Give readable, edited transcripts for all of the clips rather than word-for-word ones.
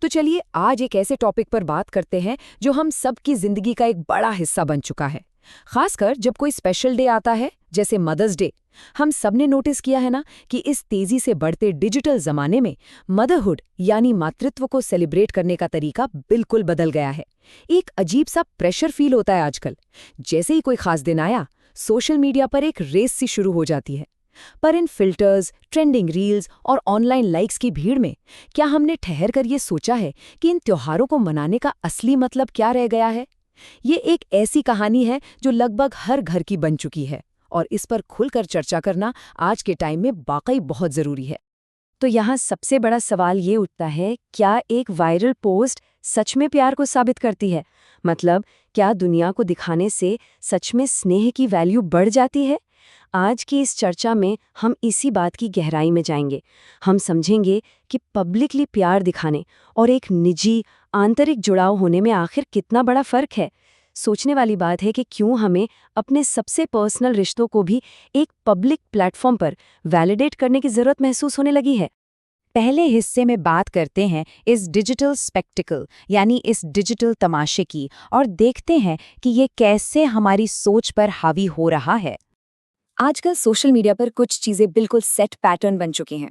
तो चलिए आज एक ऐसे टॉपिक पर बात करते हैं जो हम सबकी जिंदगी का एक बड़ा हिस्सा बन चुका है। खासकर जब कोई स्पेशल डे आता है, जैसे मदर्स डे। हम सबने नोटिस किया है ना कि इस तेजी से बढ़ते डिजिटल जमाने में मदरहुड यानी मातृत्व को सेलिब्रेट करने का तरीका बिल्कुल बदल गया है। एक अजीब सा प्रेशर फील होता है आजकल। जैसे ही कोई खास दिन आया, सोशल मीडिया पर एक रेस सी शुरू हो जाती है। पर इन फिल्टर्स, ट्रेंडिंग रील्स और ऑनलाइन लाइक्स की भीड़ में क्या हमने ठहर कर ये सोचा है कि इन त्योहारों को मनाने का असली मतलब क्या रह गया है? ये एक ऐसी कहानी है जो लगभग हर घर की बन चुकी है और इस पर खुलकर चर्चा करना आज के टाइम में वाकई बहुत जरूरी है। तो यहाँ सबसे बड़ा सवाल ये उठता है, क्या एक वायरल पोस्ट सच में प्यार को साबित करती है? मतलब, क्या दुनिया को दिखाने से सच में स्नेह की वैल्यू बढ़ जाती है? आज की इस चर्चा में हम इसी बात की गहराई में जाएंगे। हम समझेंगे कि पब्लिकली प्यार दिखाने और एक निजी, आंतरिक जुड़ाव होने में आखिर कितना बड़ा फर्क है। सोचने वाली बात है कि क्यों हमें अपने सबसे पर्सनल रिश्तों को भी एक पब्लिक प्लेटफॉर्म पर वैलिडेट करने की जरूरत महसूस होने लगी है। पहले हिस्से में बात करते हैं इस डिजिटल स्पेक्टिकल यानी इस डिजिटल तमाशे की और देखते हैं कि ये कैसे हमारी सोच पर हावी हो रहा है। आजकल सोशल मीडिया पर कुछ चीजें बिल्कुल सेट पैटर्न बन चुकी हैं।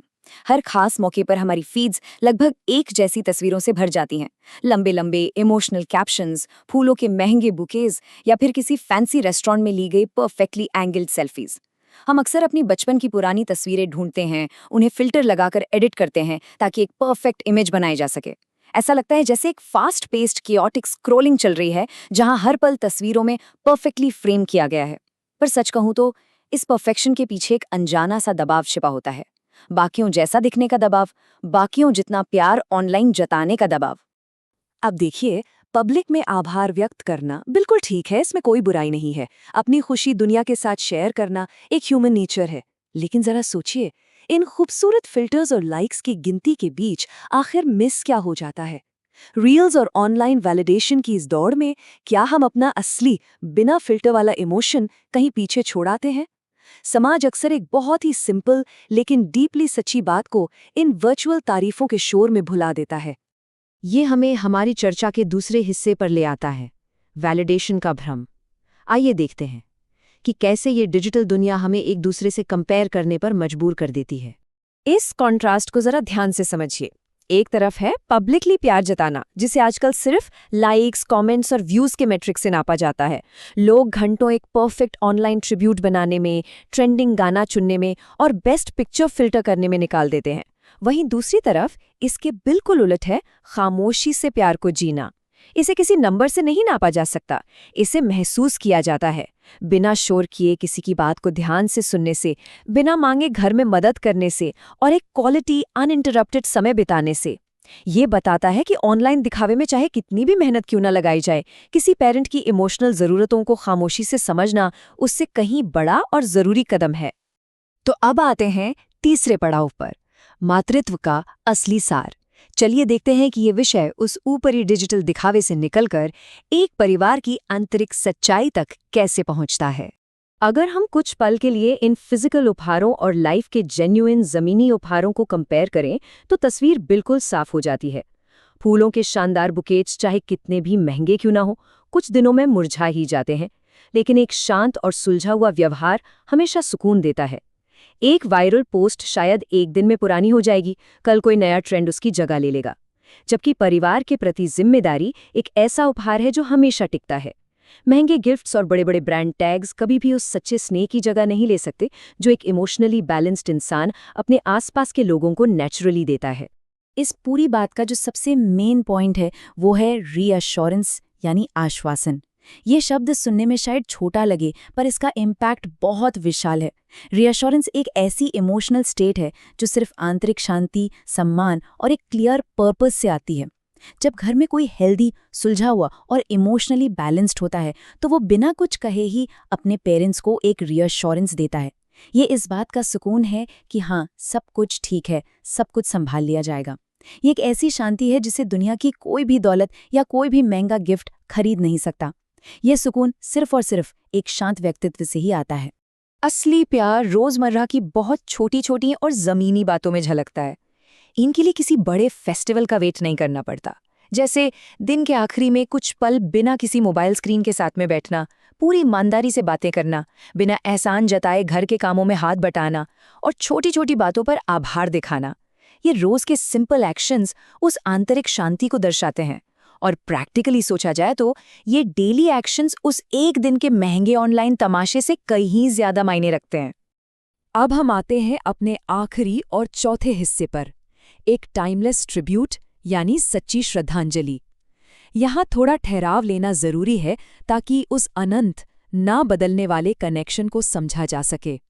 हर खास मौके पर हमारी फीड्स लगभग एक जैसी तस्वीरों से भर जाती हैं। लंबे लंबे इमोशनल कैप्शंस, फूलों के महंगे बुकेज या फिर किसी फैंसी रेस्टोरेंट में ली गई परफेक्टली एंगल्ड सेल्फीज। हम अक्सर अपनी बचपन की पुरानी तस्वीरें ढूंढते हैं, उन्हें फिल्टर लगाकर एडिट करते हैं ताकि एक परफेक्ट इमेज बनाई जा सके। ऐसा लगता है जैसे एक फास्ट पेस्ड कियोटिक स्क्रोलिंग चल रही है जहां हर पल तस्वीरों में परफेक्टली फ्रेम किया गया है। पर सच कहूं तो इस परफेक्शन के पीछे एक अनजाना सा दबाव छिपा होता है। बाकियों जैसा दिखने का दबाव, बाकियों जितना प्यार ऑनलाइन जताने का दबाव। अब देखिए, पब्लिक में आभार व्यक्त करना बिल्कुल ठीक है, इसमें कोई बुराई नहीं है। अपनी खुशी दुनिया के साथ शेयर करना एक ह्यूमन नेचर है। लेकिन जरा सोचिए, इन खूबसूरत फिल्टर्स और लाइक्स की गिनती के बीच आखिर मिस क्या हो जाता है? रील्स और ऑनलाइन वैलिडेशन की इस दौड़ में क्या हम अपना असली, बिना फिल्टर वाला इमोशन कहीं पीछे छोड़ाते हैं? समाज अक्सर एक बहुत ही सिंपल लेकिन डीपली सच्ची बात को इन वर्चुअल तारीफों के शोर में भुला देता है। ये हमें हमारी चर्चा के दूसरे हिस्से पर ले आता है, वैलिडेशन का भ्रम। आइए देखते हैं कि कैसे ये डिजिटल दुनिया हमें एक दूसरे से कंपेयर करने पर मजबूर कर देती है। इस कॉन्ट्रास्ट को जरा ध्यान से समझिए। एक तरफ है पब्लिकली प्यार जताना, जिसे आजकल सिर्फ लाइक्स, कमेंट्स और व्यूज के मैट्रिक से नापा जाता है। लोग घंटों एक परफेक्ट ऑनलाइन ट्रिब्यूट बनाने में, ट्रेंडिंग गाना चुनने में और बेस्ट पिक्चर फिल्टर करने में निकाल देते हैं। वहीं दूसरी तरफ इसके बिल्कुल उलट है खामोशी से प्यार को जीना। इसे किसी नंबर से नहीं नापा जा सकता, इसे महसूस किया जाता है। बिना शोर किए किसी की बात को ध्यान से सुनने से, बिना मांगे घर में मदद करने से और एक क्वालिटी अनइंटरप्टेड समय बिताने से। ये बताता है कि ऑनलाइन दिखावे में चाहे कितनी भी मेहनत क्यों ना लगाई जाए, किसी पेरेंट की इमोशनल जरूरतों को खामोशी से समझना उससे कहीं बड़ा और जरूरी कदम है। तो अब आते हैं तीसरे पड़ाव पर, मातृत्व का असली सार। चलिए देखते हैं कि ये विषय उस ऊपरी डिजिटल दिखावे से निकलकर एक परिवार की आंतरिक सच्चाई तक कैसे पहुंचता है। अगर हम कुछ पल के लिए इन फिजिकल उपहारों और लाइफ के जेन्युइन ज़मीनी उपहारों को कंपेयर करें तो तस्वीर बिल्कुल साफ हो जाती है। फूलों के शानदार बुकेट्स चाहे कितने भी महंगे क्यों ना हो, कुछ दिनों में मुरझा ही जाते हैं। लेकिन एक शांत और सुलझा हुआ व्यवहार हमेशा सुकून देता है। एक वायरल पोस्ट शायद एक दिन में पुरानी हो जाएगी, कल कोई नया ट्रेंड उसकी जगह ले लेगा। जबकि परिवार के प्रति जिम्मेदारी एक ऐसा उपहार है जो हमेशा टिकता है। महंगे गिफ्ट्स और बड़े बड़े ब्रांड टैग्स कभी भी उस सच्चे स्नेह की जगह नहीं ले सकते जो एक इमोशनली बैलेंस्ड इंसान अपने आसपास के लोगों को नेचुरली देता है। इस पूरी बात का जो सबसे मेन पॉइंट है वो है रीअश्योरेंस यानी आश्वासन। ये शब्द सुनने में शायद छोटा लगे, पर इसका इम्पैक्ट बहुत विशाल है। रीअश्योरेंस एक ऐसी इमोशनल स्टेट है जो सिर्फ आंतरिक शांति, सम्मान और एक क्लियर पर्पस से आती है। जब घर में कोई हेल्दी, सुलझा हुआ और इमोशनली बैलेंस्ड होता है तो वो बिना कुछ कहे ही अपने पेरेंट्स को एक रीअश्योरेंस देता है। ये इस बात का सुकून है कि हाँ, सब कुछ ठीक है, सब कुछ संभाल लिया जाएगा। ये एक ऐसी शांति है जिसे दुनिया की कोई भी दौलत या कोई भी महंगा गिफ्ट खरीद नहीं सकता। यह सुकून सिर्फ और सिर्फ एक शांत व्यक्तित्व से ही आता है। असली प्यार रोजमर्रा की बहुत छोटी छोटी और जमीनी बातों में झलकता है। इनके लिए किसी बड़े फेस्टिवल का वेट नहीं करना पड़ता। जैसे दिन के आखिरी में कुछ पल बिना किसी मोबाइल स्क्रीन के साथ में बैठना, पूरी ईमानदारी से बातें करना, बिना एहसान जताए घर के कामों में हाथ बटाना और छोटी छोटी बातों पर आभार दिखाना। ये रोज के सिंपल एक्शंस उस आंतरिक शांति को दर्शाते हैं। और प्रैक्टिकली सोचा जाए तो ये डेली एक्शंस उस एक दिन के महंगे ऑनलाइन तमाशे से कहीं ज्यादा मायने रखते हैं। अब हम आते हैं अपने आखिरी और चौथे हिस्से पर, एक टाइमलेस ट्रिब्यूट यानी सच्ची श्रद्धांजलि। यहाँ थोड़ा ठहराव लेना जरूरी है ताकि उस अनंत, ना बदलने वाले कनेक्शन को समझा जा सके।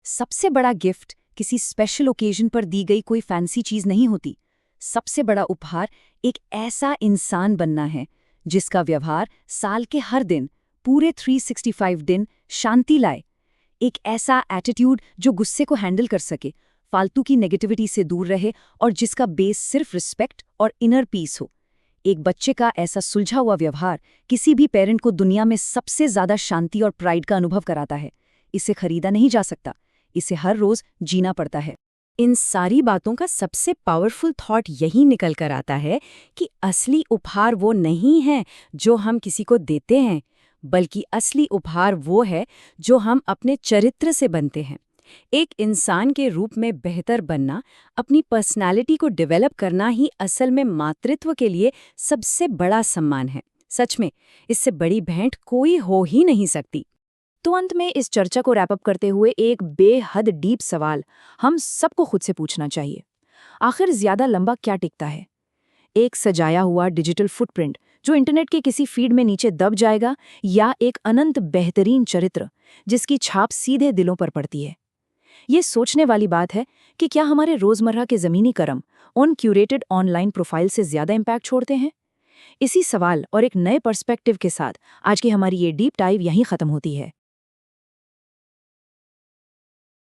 सबसे बड़ा गिफ्ट किसी स्पेशल ओकेजन पर दी गई कोई फैंसी चीज नहीं होती। सबसे बड़ा उपहार एक ऐसा इंसान बनना है जिसका व्यवहार साल के हर दिन, पूरे 365 दिन शांति लाए। एक ऐसा एटीट्यूड जो गुस्से को हैंडल कर सके, फालतू की नेगेटिविटी से दूर रहे और जिसका बेस सिर्फ रिस्पेक्ट और इनर पीस हो। एक बच्चे का ऐसा सुलझा हुआ व्यवहार किसी भी पेरेंट को दुनिया में सबसे ज्यादा शांति और प्राइड का अनुभव कराता है। इसे खरीदा नहीं जा सकता, इसे हर रोज जीना पड़ता है। इन सारी बातों का सबसे पावरफुल थॉट यही निकल कर आता है कि असली उपहार वो नहीं है जो हम किसी को देते हैं, बल्कि असली उपहार वो है जो हम अपने चरित्र से बनते हैं। एक इंसान के रूप में बेहतर बनना, अपनी पर्सनालिटी को डेवलप करना ही असल में मातृत्व के लिए सबसे बड़ा सम्मान है। सच में, इससे बड़ी भेंट कोई हो ही नहीं सकती। तो अंत में इस चर्चा को रैप अप करते हुए एक बेहद डीप सवाल हम सबको खुद से पूछना चाहिए। आखिर ज्यादा लंबा क्या टिकता है? एक सजाया हुआ डिजिटल फुटप्रिंट जो इंटरनेट के किसी फीड में नीचे दब जाएगा, या एक अनंत बेहतरीन चरित्र जिसकी छाप सीधे दिलों पर पड़ती है? ये सोचने वाली बात है कि क्या हमारे रोजमर्रा के जमीनी कर्म उन क्यूरेटेड ऑनलाइन प्रोफाइल से ज्यादा इम्पैक्ट छोड़ते हैं? इसी सवाल और एक नए पर्सपेक्टिव के साथ आज की हमारी ये डीप डाइव यहीं खत्म होती है।